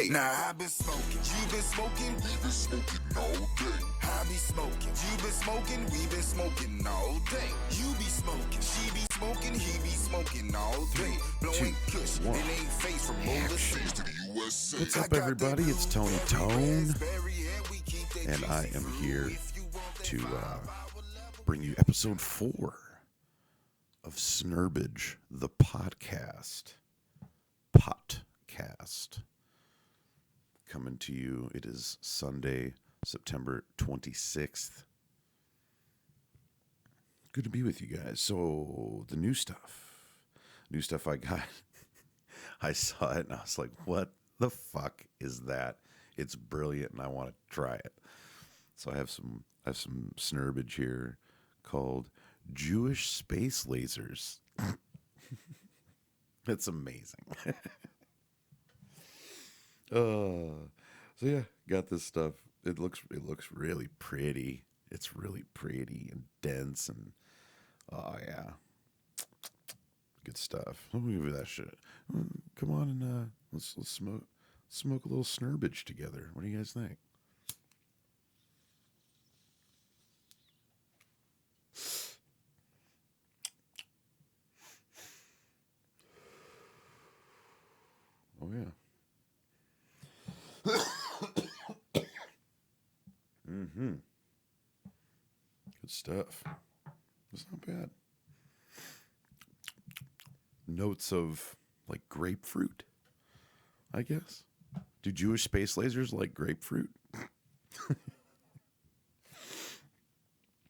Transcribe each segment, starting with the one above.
day. Nah, I been smoking, you been smoking, we been smoking all day. I be smoking, you been smoking, we been smoking all day. You be smoking, she be smoking, he be smoking all day. Blowing kush, it ain't face from overseas to the USA. What's up, everybody? It's Tony Tone, and I am here to bring you episode 4 of Snerbidge, the PoTcast. PoTcast. Coming to you, it is Sunday, September 26th. Good to be with you guys. So, the new stuff I got, I saw it and I was like, what the fuck is that? It's brilliant and I want to try it. So I have some Snerbidge here called Jewish Space Lasers. It's amazing. So yeah, got this stuff. It looks really pretty. It's really pretty and dense and oh yeah. Good stuff. Let me give you that shit. Come on and let's smoke a little Snerbidge together. What do you guys think? Oh yeah. Good stuff. It's not bad. Notes of like grapefruit, I guess. Do Jewish space lasers like grapefruit?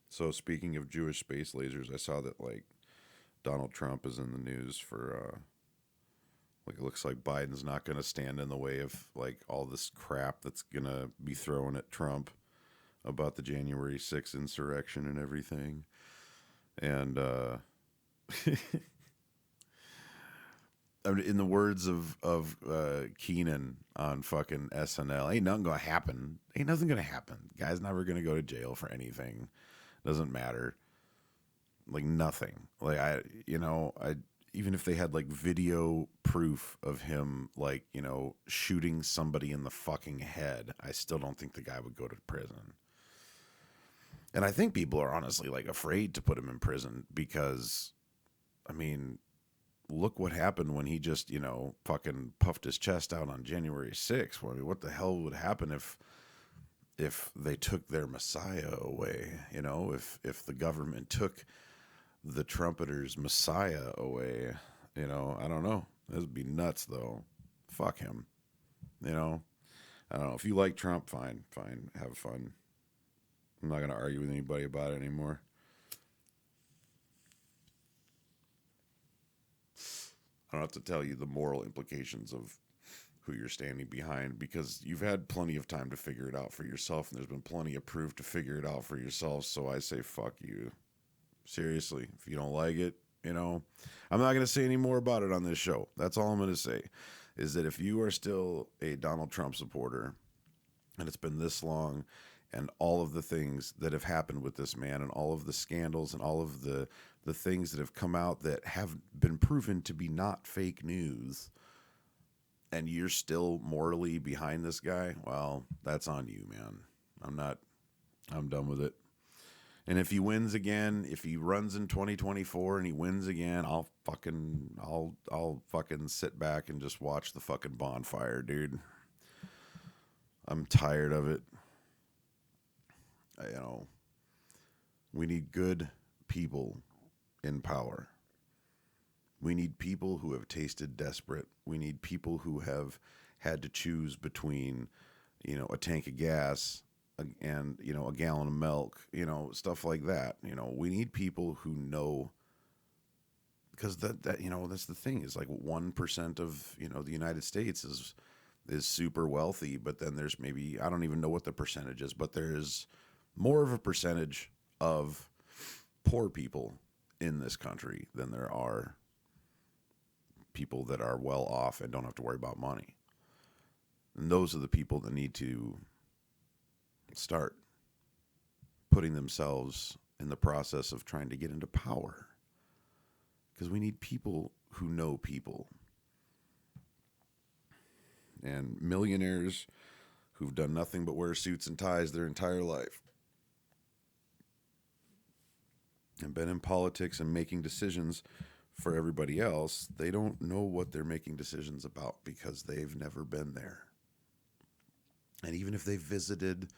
So speaking of Jewish space lasers, I saw that like Donald Trump is in the news for like it looks like Biden's not going to stand in the way of like all this crap that's going to be thrown at Trump about the January 6th insurrection and everything. And I mean, in the words of Keenan on fucking SNL, ain't nothing gonna happen. Ain't nothing gonna happen. Guy's never gonna go to jail for anything. Doesn't matter. Like nothing. Like I even if they had like video proof of him like, shooting somebody in the fucking head, I still don't think the guy would go to prison. And I think people are honestly like afraid to put him in prison because, I mean, look what happened when he just, fucking puffed his chest out on January 6th. I mean, what the hell would happen if they took their Messiah away? If the government took the Trumpeters' Messiah away, I don't know. This would be nuts, though. Fuck him. I don't know. If you like Trump, fine, have fun. I'm not going to argue with anybody about it anymore. I don't have to tell you the moral implications of who you're standing behind because you've had plenty of time to figure it out for yourself, and there's been plenty of proof to figure it out for yourself, so I say fuck you. Seriously, if you don't like it, I'm not going to say any more about it on this show. That's all I'm going to say, is that if you are still a Donald Trump supporter, and it's been this long, and all of the things that have happened with this man and all of the scandals and all of the things that have come out that have been proven to be not fake news, and you're still morally behind this guy, well, that's on you, man. I'm done with it. And if he wins again, if he runs in 2024 and he wins again, I'll fucking sit back and just watch the fucking bonfire, dude. I'm tired of it. We need good people in power. We need people who have tasted desperate. We need people who have had to choose between, a tank of gas and, a gallon of milk, stuff like that. We need people who know, because that that's the thing is like 1% of, the United States is super wealthy, but then there's maybe, I don't even know what the percentage is, but there's more of a percentage of poor people in this country than there are people that are well off and don't have to worry about money. And those are the people that need to start putting themselves in the process of trying to get into power. Because we need people who know people. and millionaires who've done nothing but wear suits and ties their entire life and been in politics and making decisions for everybody else, they don't know what they're making decisions about because they've never been there. And even if they visited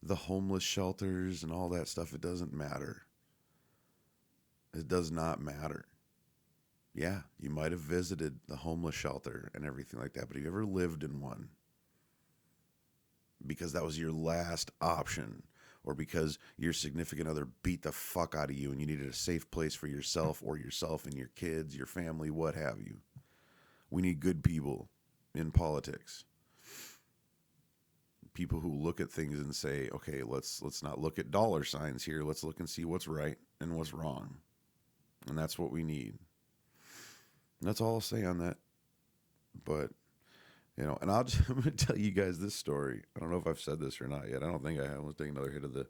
the homeless shelters and all that stuff, it doesn't matter. It does not matter. Yeah, you might have visited the homeless shelter and everything like that, but have you ever lived in one? Because that was your last option, or because your significant other beat the fuck out of you and you needed a safe place for yourself or yourself and your kids, your family, what have you. We need good people in politics. People who look at things and say, okay, let's not look at dollar signs here. Let's look and see what's right and what's wrong. And that's what we need. And that's all I'll say on that. But, you know, and I'm going to tell you guys this story. I don't know if I've said this or not yet. I don't think I have. Let's take another hit of the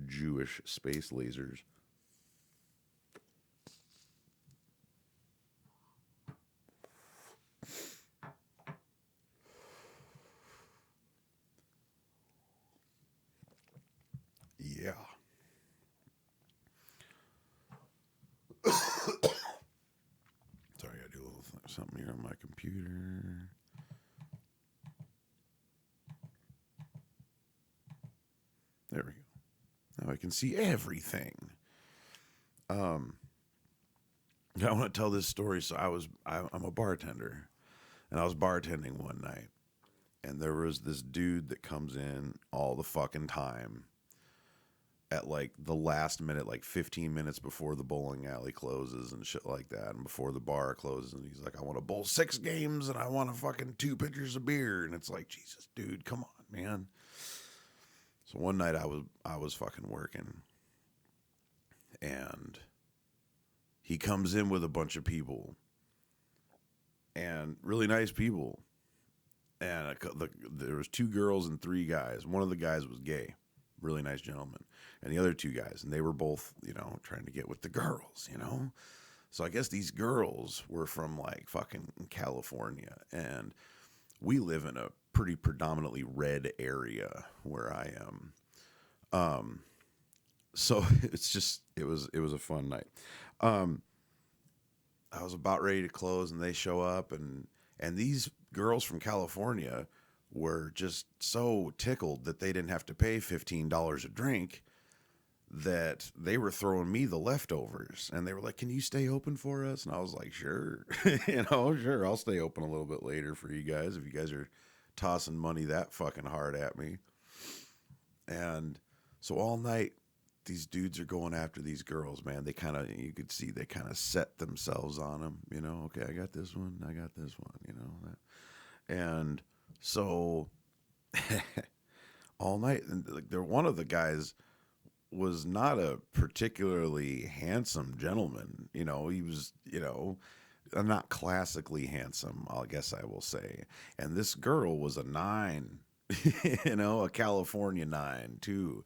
Jewish space lasers. Yeah. Sorry, I gotta do a little something here on my computer. There we go. Now I can see everything. I want to tell this story. So I'm a bartender, and I was bartending one night, and there was this dude that comes in all the fucking time at like the last minute, like 15 minutes before the bowling alley closes and shit like that, and before the bar closes, and he's like, I want to bowl 6 games and I want a fucking 2 pitchers of beer. And it's like, Jesus, dude, come on, man. So one night I was fucking working, and he comes in with a bunch of people, and really nice people, and there was 2 girls and 3 guys. One of the guys was gay, really nice gentleman, and the other 2 guys, and they were both, you know, trying to get with the girls, you know. So I guess these girls were from like fucking California, and we live in a pretty predominantly red area where I am. So it's just, it was a fun night. I was about ready to close, and they show up, and these girls from California were just so tickled that they didn't have to pay $15 a drink, that they were throwing me the leftovers, and they were like, can you stay open for us? And I was like, sure. Sure, I'll stay open a little bit later for you guys if you guys are tossing money that fucking hard at me. And so all night, these dudes are going after these girls, man. They kind of, you could see they kind of set themselves on them, you know. Okay, I got this one, you know. And so all night, and like, one of the guys was not a particularly handsome gentleman, you know. He was, you know, not classically handsome, I guess I will say. And this girl was a 9, you know, a California 9 too.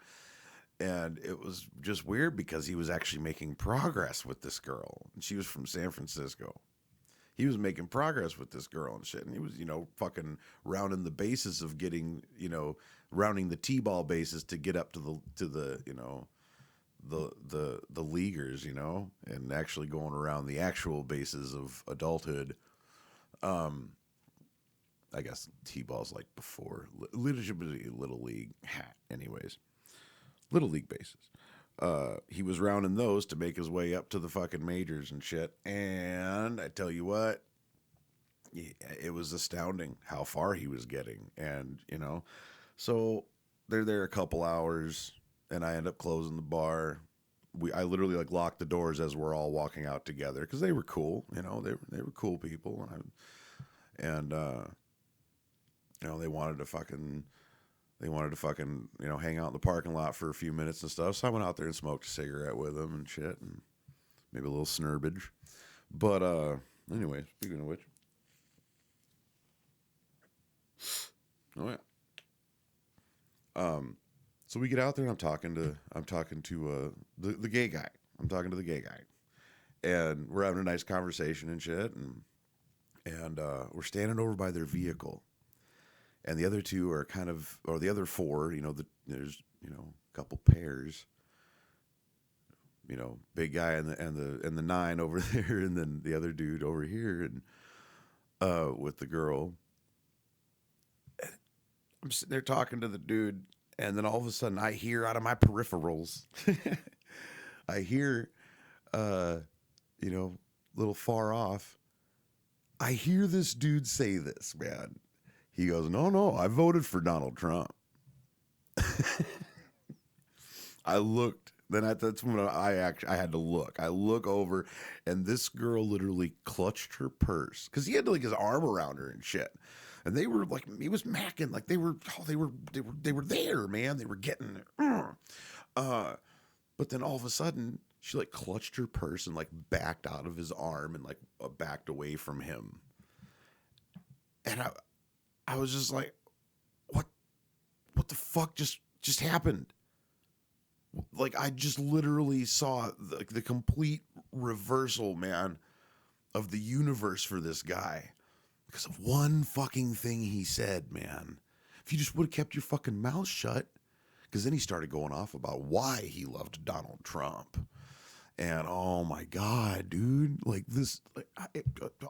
And it was just weird because he was actually making progress with this girl. And she was from San Francisco. He was making progress with this girl and shit. And he was, you know, fucking rounding the bases of getting, you know, rounding the T-ball bases to get up to the, you know, the leaguers, you know, and actually going around the actual bases of adulthood. I guess T-ball's like before little league. Anyways, little league bases. He was rounding those to make his way up to the fucking majors and shit. And I tell you what, it was astounding how far he was getting. And, you know, so they're there a couple hours, and I end up closing the bar. I literally like locked the doors as we're all walking out together, because they were cool, you know, they were cool people, and you know, they wanted to fucking, you know, hang out in the parking lot for a few minutes and stuff. So I went out there and smoked a cigarette with them and shit, and maybe a little Snerbidge. But anyway, speaking of which, oh yeah. So we get out there, and I'm talking to the gay guy. I'm talking to the gay guy, and we're having a nice conversation and shit, and we're standing over by their vehicle, and the other two are kind of, or the other four, there's a couple pairs. Big guy and the 9 over there, and then the other dude over here, and with the girl. And I'm sitting there talking to the dude, and then all of a sudden I hear out of my peripherals, I hear, little far off, I hear this dude say this, man. He goes, no, I voted for Donald Trump. I looked. Then that's when I had to look. I look over, and this girl literally clutched her purse because he had like his arm around her and shit. And they were like, he was macking like they were there, man. They were getting there. But then all of a sudden, she like clutched her purse and like backed out of his arm and like backed away from him. And I was just like, what the fuck just happened? Like, I just literally saw the complete reversal, man, of the universe for this guy because of one fucking thing he said, man. If you just would have kept your fucking mouth shut, because then he started going off about why he loved Donald Trump. And oh my God, dude, like this,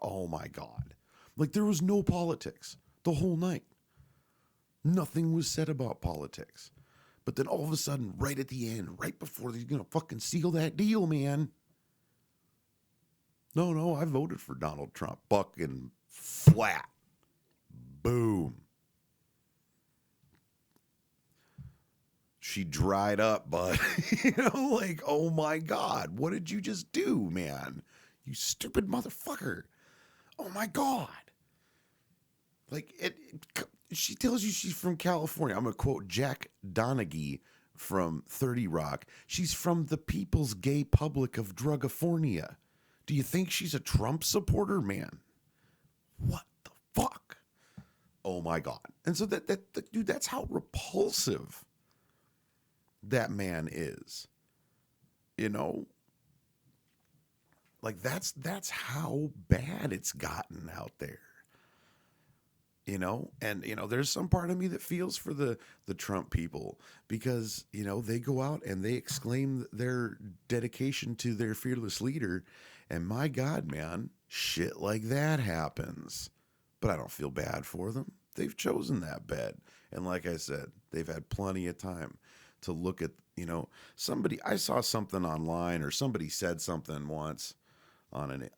oh my God. Like, there was no politics the whole night. Nothing was said about politics. But then all of a sudden, right at the end, right before they're going to fucking seal that deal, man. No, I voted for Donald Trump. Fucking flat. Boom. She dried up, bud. Like, oh my God, what did you just do, man? You stupid motherfucker. Oh my God. Like, she tells you she's from California. I'm going to quote Jack Donaghy from 30 Rock. She's from the People's Gay Public of Drugifornia. Do you think she's a Trump supporter, man? What the fuck? Oh my God. And so dude, that's how repulsive that man is. Like that's how bad it's gotten out there. And there's some part of me that feels for the Trump people because, they go out and they exclaim their dedication to their fearless leader. And my God, man, shit like that happens. But I don't feel bad for them. They've chosen that bed. And like I said, they've had plenty of time to look at, I saw something online or somebody said something once on an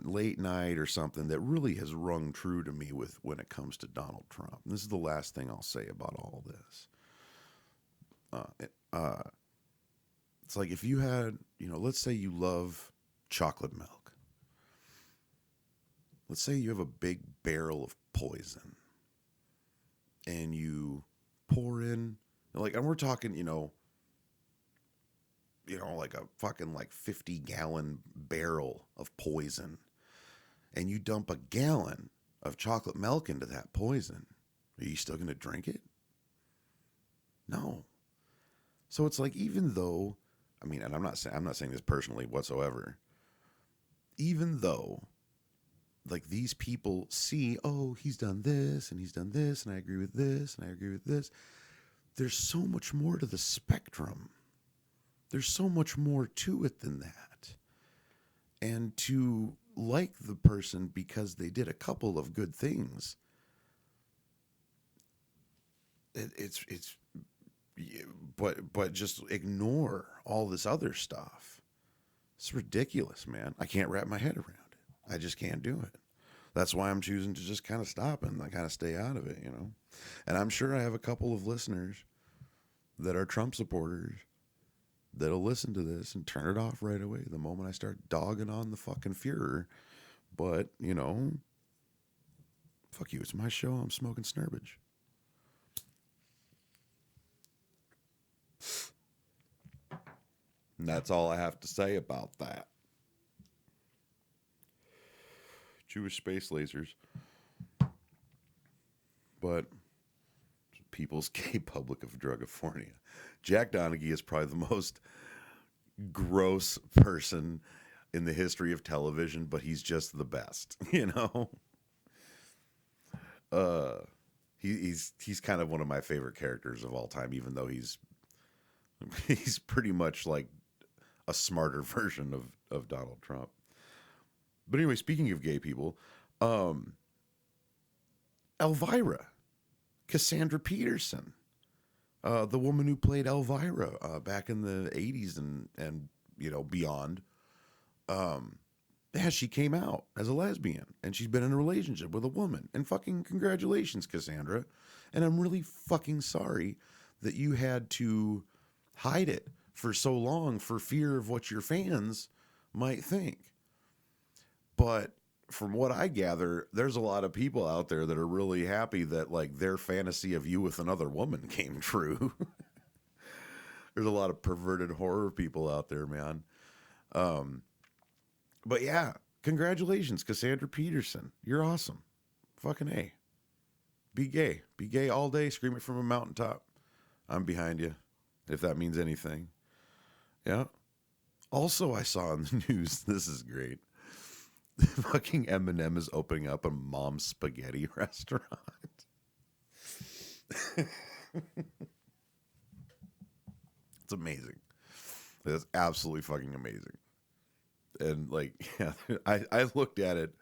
late night or something that really has rung true to me with when it comes to Donald Trump. And this is the last thing I'll say about all this. It's like if you had, let's say you love chocolate milk. Let's say you have a big barrel of poison and you pour in, and we're talking, like a fucking 50-gallon barrel of poison, and you dump a gallon of chocolate milk into that poison. Are you still going to drink it? No. So it's like, even though, and I'm not saying this personally whatsoever, even though these people see, oh, he's done this and he's done this, and I agree with this and I agree with this. There's so much more to the spectrum. There's so much more to it than that. And to like the person because they did a couple of good things, but just ignore all this other stuff. It's ridiculous, man. I can't wrap my head around it. I just can't do it. That's why I'm choosing to just kind of stop and kind of stay out of it, And I'm sure I have a couple of listeners that are Trump supporters that'll listen to this and turn it off right away the moment I start dogging on the fucking Fuhrer. But, fuck you. It's my show. I'm smoking Snerbidge. And that's all I have to say about that. Jewish space lasers. But People's Gay Public of Drugifornia. Jack Donaghy is probably the most gross person in the history of television, but he's just the best, he's kind of one of my favorite characters of all time, even though he's pretty much like a smarter version of Donald Trump. But anyway, speaking of gay people, Elvira, Cassandra Peterson, the woman who played Elvira back in the 80s and beyond. She came out as a lesbian, and she's been in a relationship with a woman. And fucking congratulations, Cassandra. And I'm really fucking sorry that you had to hide it for so long for fear of what your fans might think. But from what I gather, there's a lot of people out there that are really happy that like their fantasy of you with another woman came true. There's a lot of perverted horror people out there, man. But yeah, congratulations, Cassandra Peterson. You're awesome. Fucking A. Be gay. Be gay all day. Scream it from a mountaintop. I'm behind you, if that means anything. Yeah. Also, I saw in the news, this is great. Fucking Eminem is opening up a mom's spaghetti restaurant. It's amazing. It's absolutely fucking amazing. And like, yeah, I looked at it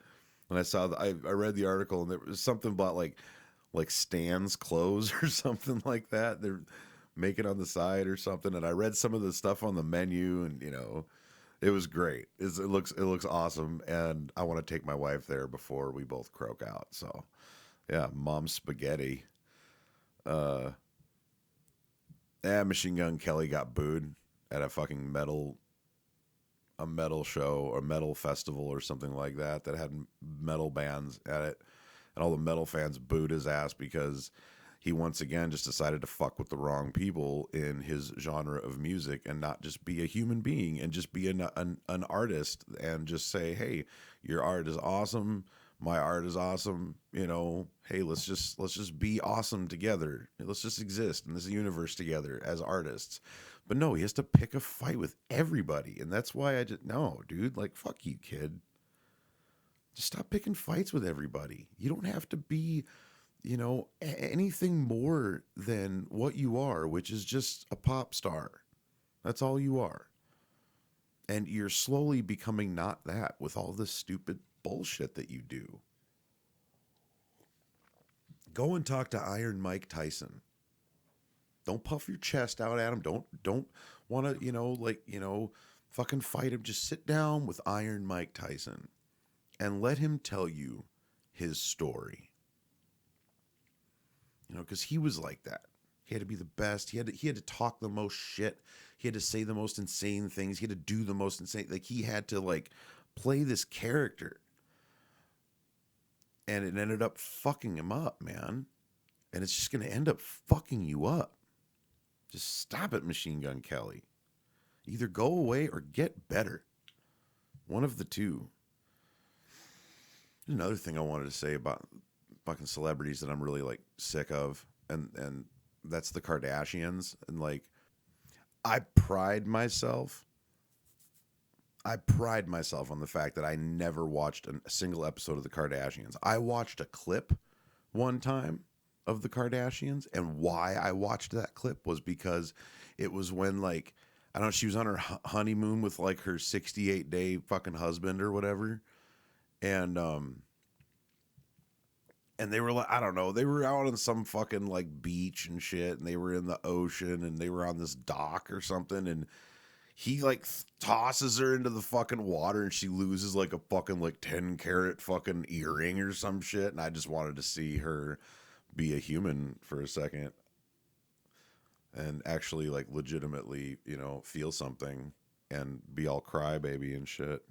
and I saw I read the article, and there was something about like Stan's clothes or something like that. They're making on the side or something. And I read some of the stuff on the menu, and it was great. It looks awesome, and I want to take my wife there before we both croak out. So, yeah, mom's spaghetti. Machine Gun Kelly got booed at a fucking metal show or metal festival or something like that had metal bands at it, and all the metal fans booed his ass because he once again just decided to fuck with the wrong people in his genre of music and not just be a human being and just be an artist and just say, hey, your art is awesome, my art is awesome, hey, let's just be awesome together. Let's just exist in this universe together as artists. But no, he has to pick a fight with everybody. And that's why no, dude, like, fuck you, kid. Just stop picking fights with everybody. You don't have to be, anything more than what you are, which is just a pop star. That's all you are. And you're slowly becoming not that with all this stupid bullshit that you do. Go and talk to Iron Mike Tyson. Don't puff your chest out at him. Don't want to, fucking fight him. Just sit down with Iron Mike Tyson and let him tell you his story. Because he was like that. He had to be the best. He had to talk the most shit. He had to say the most insane things. He had to do the most insane. Like, he had to play this character. And it ended up fucking him up, man. And it's just going to end up fucking you up. Just stop it, Machine Gun Kelly. Either go away or get better. One of the two. Another thing I wanted to say about fucking celebrities that I'm really sick of, and that's the Kardashians. And I pride myself on the fact that I never watched a single episode of the Kardashians. I watched a clip one time of the Kardashians, and why I watched that clip was because it was when I don't know, she was on her honeymoon with her 68-day fucking husband or whatever, and they were I don't know, they were out on some fucking beach and shit, and they were in the ocean, and they were on this dock or something, and he tosses her into the fucking water, and she loses a fucking 10-carat fucking earring or some shit, and I just wanted to see her be a human for a second and actually legitimately, feel something and be all crybaby and shit.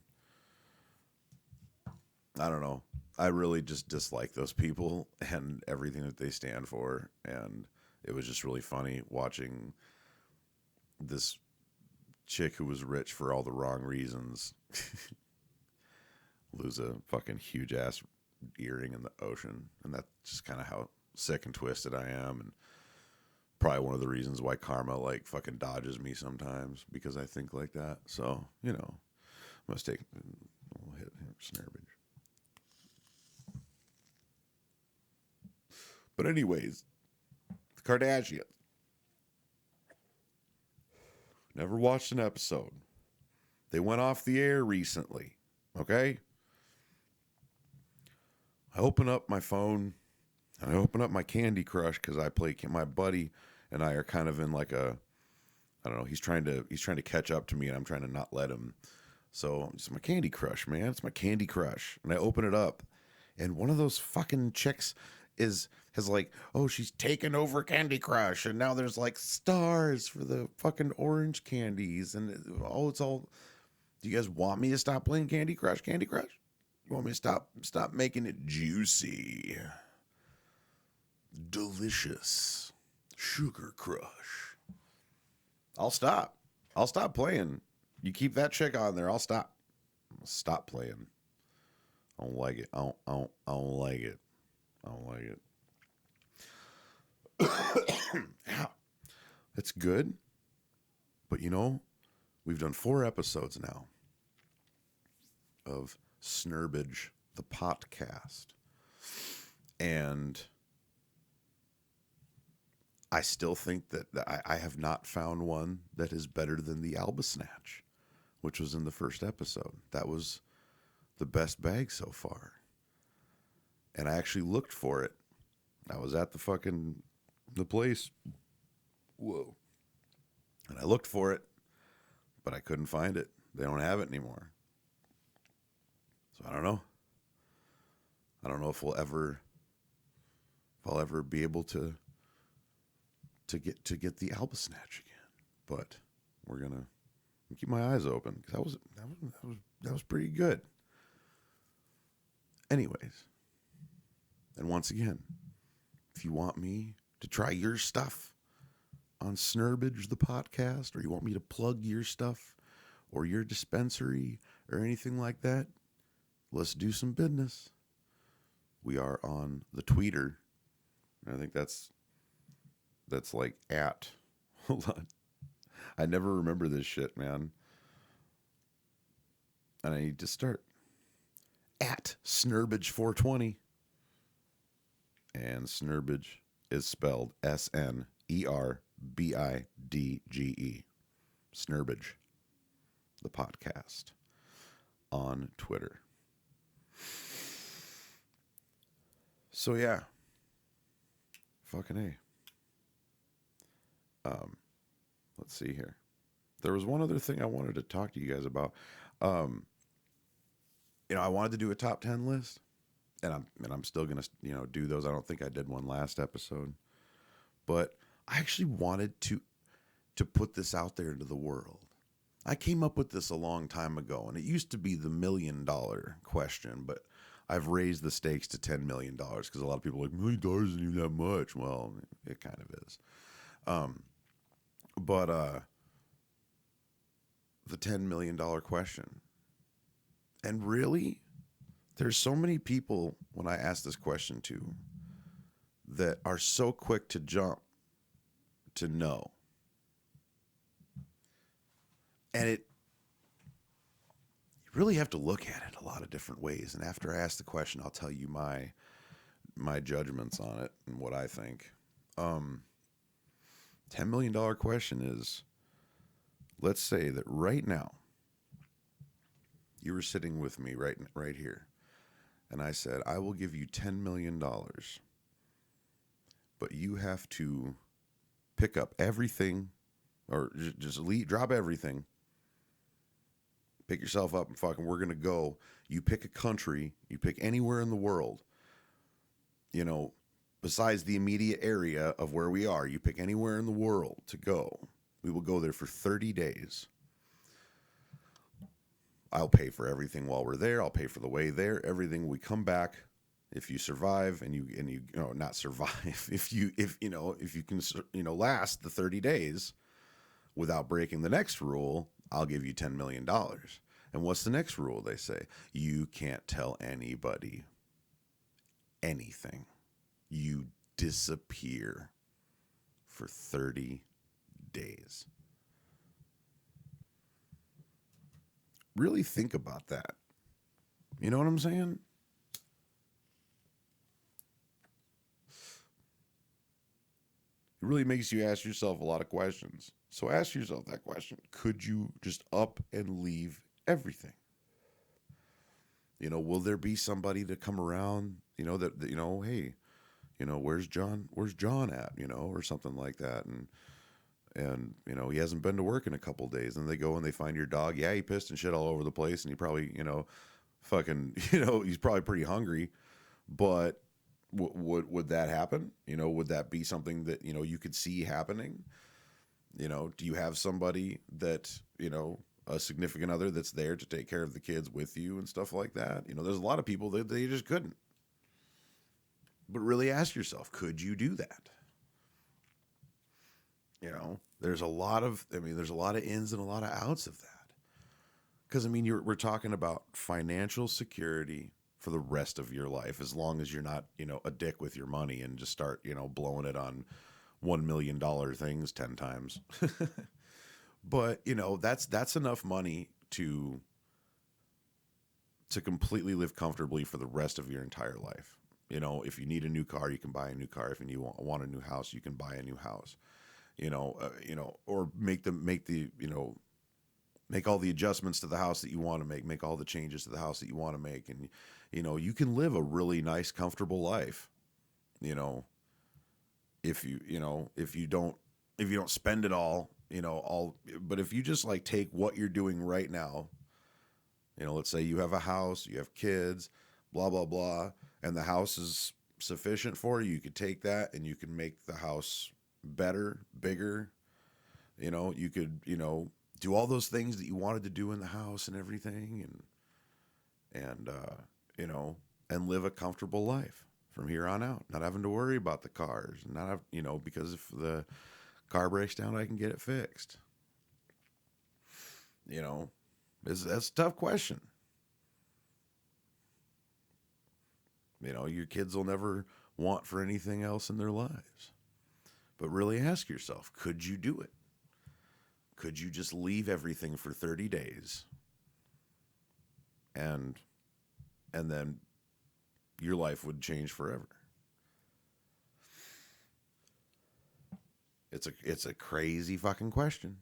I don't know. I really just dislike those people and everything that they stand for. And it was just really funny watching this chick who was rich for all the wrong reasons lose a fucking huge ass earring in the ocean. And that's just kind of how sick and twisted I am, and probably one of the reasons why karma fucking dodges me sometimes, because I think like that. So must take we'll hit Snerbidge. But anyways, the Kardashians. Never watched an episode. They went off the air recently. Okay? I open up my phone. And I open up my Candy Crush because I play. My buddy and I are kind of in like a, I don't know. He's trying to catch up to me, and I'm trying to not let him. So it's my Candy Crush, man. It's my Candy Crush, and I open it up, and one of those fucking chicks has like, oh, she's taken over Candy Crush, and now there's like stars for the fucking orange candies, and it's all. Do you guys want me to stop playing Candy Crush? Candy Crush? You want me to stop making it juicy? Delicious Sugar Crush. I'll stop playing. You keep that chick on there, I'll stop playing. I don't like it. I don't like it. I don't like it. Yeah, it's good, but we've done 4 episodes now of Snerbidge, the PoTcast, and I still think that I have not found one that is better than the Alba Snatch, which was in the first episode. That was the best bag so far. And I actually looked for it. I was at the place. Whoa. And I looked for it, but I couldn't find it. They don't have it anymore. So I don't know. I don't know if I'll ever be able to get the Alba Snatch again, but we're gonna keep my eyes open because that was pretty good. Anyways, and once again, if you want me to try your stuff on Snerbidge the podcast, or you want me to plug your stuff or your dispensary or anything like that, let's do some business. We are on the Tweeter. I think that's like at, hold on. I never remember this shit, man. And I need to start. At Snerbidge420. And Snerbidge is spelled Snerbidge. Snerbidge, the podcast, on Twitter. So yeah. Fucking A. Let's see here. There was one other thing I wanted to talk to you guys about. I wanted to do a top 10 list, and I'm still gonna do those. I don't think I did one last episode, but I actually wanted to put this out there into the world. I came up with this a long time ago, and it used to be the $1 million question, but I've raised the stakes to $10 million because a lot of people are like, $1 million isn't even that much. Well, it kind of is. But the $10 million question. And really, there's so many people when I ask this question to that are so quick to jump to no. And you really have to look at it a lot of different ways. And after I ask the question, I'll tell you my judgments on it and what I think. $10 million question is, let's say that right now, you were sitting with me right here, and I said, I will give you $10 million, but you have to pick up everything, or just drop everything, pick yourself up, and we're going to go. You pick a country, you pick anywhere in the world, besides the immediate area of where we are, you pick anywhere in the world to go. We will go there for 30 days. I'll pay for everything while we're there. I'll pay for the way there, everything. We come back. If you survive and you not survive, if you can, last the 30 days without breaking the next rule, I'll give you $10 million. And what's the next rule? They say, you can't tell anybody anything. You disappear for 30 days. Really think about that. You know what I'm saying? It really makes you ask yourself a lot of questions. So ask yourself that question. Could you just up and leave everything? Will there be somebody to come around, that hey, where's John? Where's John at? Or something like that. And he hasn't been to work in a couple of days, and they go and they find your dog. Yeah, he pissed and shit all over the place, and he probably, fucking, he's probably pretty hungry. But would that happen? Would that be something that, you could see happening? Do you have somebody that, a significant other that's there to take care of the kids with you and stuff like that? There's a lot of people that they just couldn't. But really ask yourself, could you do that? There's a lot of ins and a lot of outs of that. Because, we're talking about financial security for the rest of your life, as long as you're not, a dick with your money and just start, blowing it on $1 million things 10 times. But, that's enough money to completely live comfortably for the rest of your entire life. If you need a new car, you can buy a new car. If you want a new house, you can buy a new house. Or make all the adjustments to the house that you want to make all the changes to the house that you want to make. And, you can live a really nice, comfortable life, if you don't spend it all, but if you just like take what you're doing right now, let's say you have a house, you have kids, blah, blah, blah, and the house is sufficient for you. You could take that and you can make the house better, bigger. You could, do all those things that you wanted to do in the house and everything, and live a comfortable life from here on out, not having to worry about the cars, not have, because if the car breaks down, I can get it fixed. That's a tough question. Your kids will never want for anything else in their lives. But really ask yourself, could you do it? Could you just leave everything for 30 days? And then your life would change forever. It's a crazy fucking question.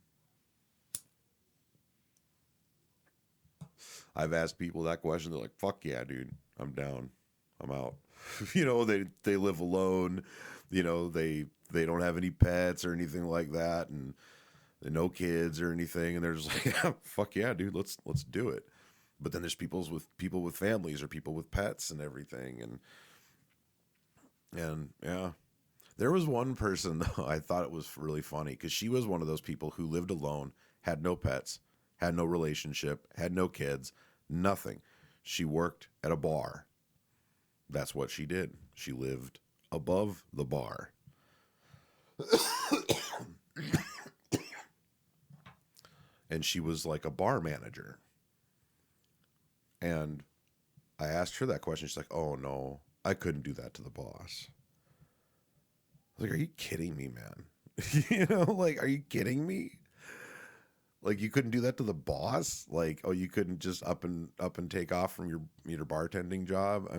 I've asked people that question. They're like, fuck yeah, dude, I'm down. I'm out. They live alone. They don't have any pets or anything like that, and no kids or anything. And they're just like, yeah, fuck yeah, dude, let's do it. But then there's people with families or people with pets and everything. And yeah, there was one person though, I thought it was really funny because she was one of those people who lived alone, had no pets, had no relationship, had no kids, nothing. She worked at a bar. That's what she did. She lived above the bar. And she was like a bar manager. And I asked her that question. She's like, oh no, I couldn't do that to the boss. I was like, are you kidding me, man? Are you kidding me? Like, you couldn't do that to the boss? Like, oh, you couldn't just up and take off from your bartending job?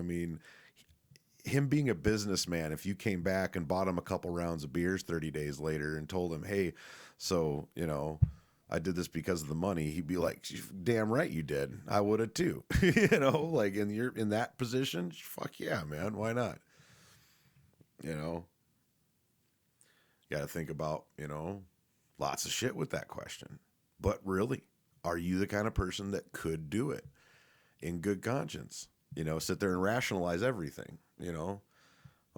Him being a businessman, if you came back and bought him a couple rounds of beers 30 days later and told him, hey, so, I did this because of the money, he'd be like, damn right you did. I would have too. Like, you're in that position, fuck yeah, man. Why not? Got to think about, lots of shit with that question. But really, are you the kind of person that could do it in good conscience? Sit there and rationalize everything,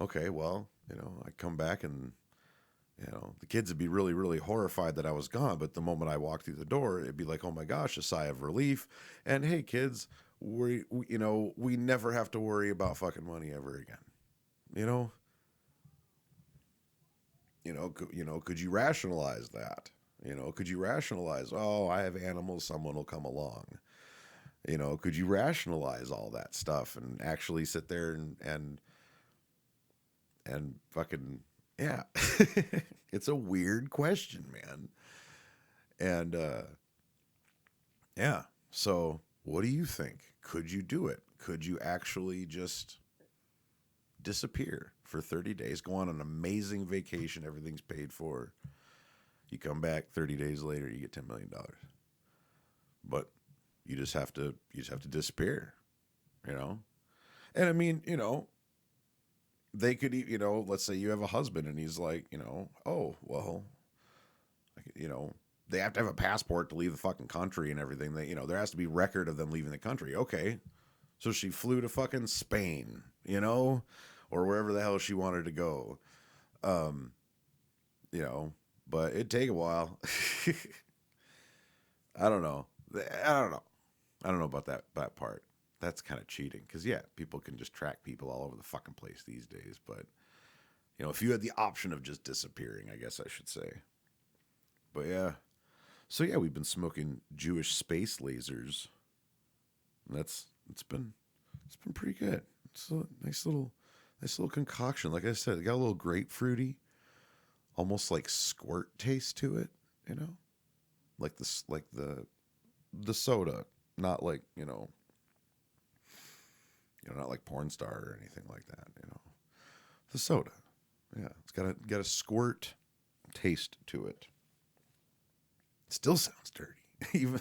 Okay, well, I come back and, the kids would be really, really horrified that I was gone. But the moment I walked through the door, it'd be like, oh my gosh, a sigh of relief. And hey, kids, we never have to worry about fucking money ever again. Could you rationalize that? Could you rationalize, oh, I have animals, someone will come along? Could you rationalize all that stuff and actually sit there and fucking, yeah. It's a weird question, man. And, yeah. So what do you think? Could you do it? Could you actually just disappear for 30 days, go on an amazing vacation, everything's paid for. You come back 30 days later, you get $10 million. But you just have to disappear, you know? And I mean, you know, they could, you know, let's say you have a husband and he's like, you know, oh, well, you know, they have to have a passport to leave the fucking country and everything. They, you know, there has to be record of them leaving the country. Okay. So she flew to fucking Spain, you know, or wherever the hell she wanted to go. You know, but it'd take a while. I don't know. I don't know about that part. That's kind of cheating because, yeah, people can just track people all over the fucking place these days. But, you know, if you had the option of just disappearing, I guess I should say. But, yeah. So, yeah, we've been smoking Jewish space lasers. It's been pretty good. It's a nice little concoction. Like I said, it got a little grapefruity, almost like squirt taste to it, you know? Like the soda, not like, you know, not like Porn Star or anything like that, you know. The soda. Yeah, it's got a squirt taste to it. Still sounds dirty. Even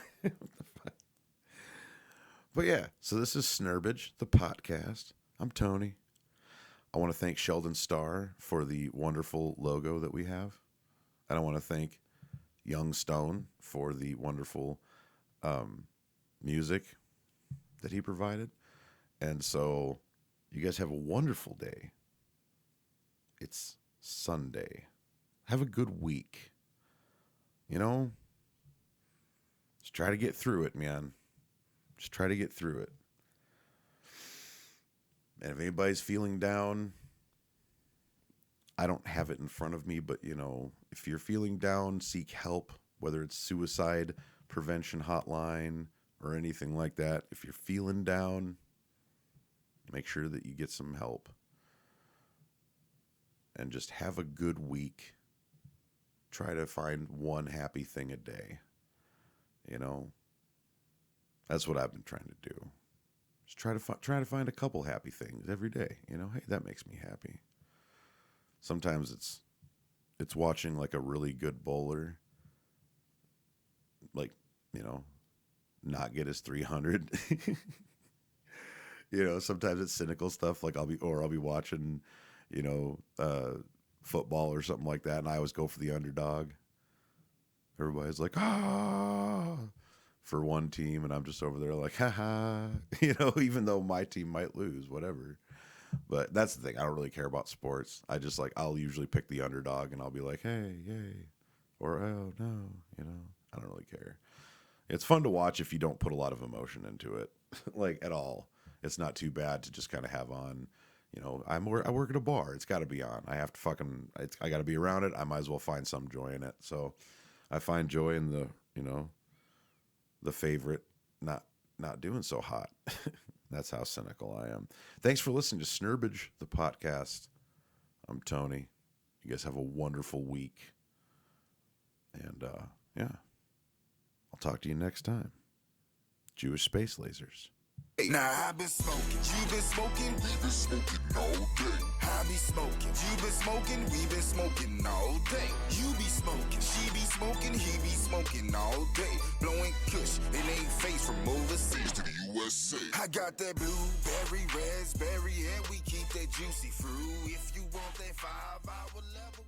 But yeah, so this is Snerbidge, the PoTcast. I'm Tony. I want to thank Sheldon Starr for the wonderful logo that we have. And I want to thank Young Stone for the wonderful music that he provided. And so you guys have a wonderful day. It's Sunday. Have a good week. You know, just try to get through it, man. Just try to get through it. And if anybody's feeling down, I don't have it in front of me, but, you know, if you're feeling down, seek help, whether it's suicide prevention hotline or anything like that. If you're feeling down, make sure that you get some help. And just have a good week. Try to find one happy thing a day. You know? That's what I've been trying to do. Just try to find a couple happy things every day. You know, hey, that makes me happy. Sometimes it's watching like a really good bowler, like, you know, not get his 300. You know, sometimes it's cynical stuff. Like I'll be watching, you know, football or something like that, and I always go for the underdog. Everybody's like, ah, for one team, and I'm just over there like, haha, you know, even though my team might lose, whatever. But that's the thing. I don't really care about sports. I just like, I'll usually pick the underdog and I'll be like, hey, yay. Or, oh, no, you know, I don't really care. It's fun to watch if you don't put a lot of emotion into it, like at all. It's not too bad to just kind of have on, you know, I work at a bar. It's got to be on. I have to I got to be around it. I might as well find some joy in it. So I find joy in the, you know, the favorite not doing so hot. That's how cynical I am. Thanks for listening to Snerbidge, the PoTcast. I'm Tony. You guys have a wonderful week. And, yeah. I'll talk to you next time. Jewish space lasers. Now I've been smoking, you been smoking, we been smoking all day. I be smoking, you been smoking, we been smoking all day. You be smoking, she be smoking, he be smoking all day. Blowing kush, it ain't face from overseas to the USA. I got that blueberry, raspberry, and we keep that juicy fruit. If you want that 5-hour level.